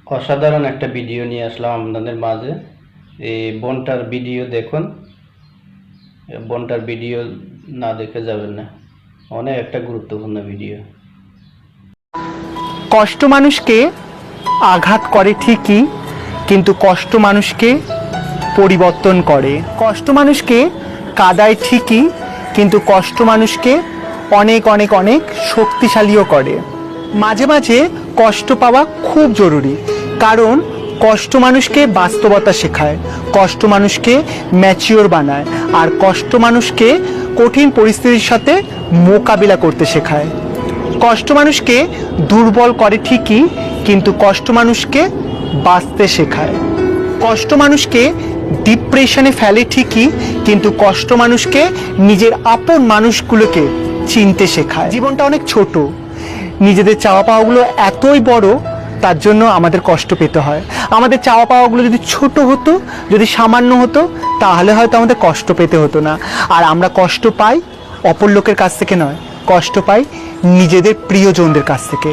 অসাধারণ একটা ভিডিও নিয়ে আসলাম আপনাদের মাঝে। এই বোনটার ভিডিও দেখুন, বোনটার ভিডিও না দেখে যাবেন না, অনেক একটা গুরুত্বপূর্ণ ভিডিও। কষ্ট মানুষকে আঘাত করে ঠিকই, কিন্তু কষ্ট মানুষকে পরিবর্তন করে। কষ্ট মানুষকে কাদায় ঠিকই, কিন্তু কষ্ট মানুষকে অনেক অনেক অনেক শক্তিশালীও করে। মাঝে মাঝে কষ্ট পাওয়া খুব জরুরি, কারণ কষ্ট মানুষকে বাস্তবতা শেখায়, কষ্ট মানুষকে ম্যাচিওর বানায়, আর কষ্ট মানুষকে কঠিন পরিস্থিতির সাথে মোকাবিলা করতে শেখায়। কষ্ট মানুষকে দুর্বল করে ঠিকই, কিন্তু কষ্ট মানুষকে বাঁচতে শেখায়। কষ্ট মানুষকে ডিপ্রেশনে ফেলে ঠিকই, কিন্তু কষ্ট মানুষকে নিজের আপন মানুষগুলোকে চিনতে শেখায়। জীবনটা অনেক ছোট, নিজেদের চাওয়া পাওয়াগুলো এতই বড়, তার জন্য আমাদের কষ্ট পেতে হয়। আমাদের চাওয়া পাওয়াগুলো যদি ছোট হতো, যদি সামান্য হতো, তাহলে হয়তো আমাদের কষ্ট পেতে হতো না। আর আমরা কষ্ট পাই অপর লোকের কাছ থেকে নয়, কষ্ট পাই নিজেদের প্রিয়জনদের কাছ থেকে।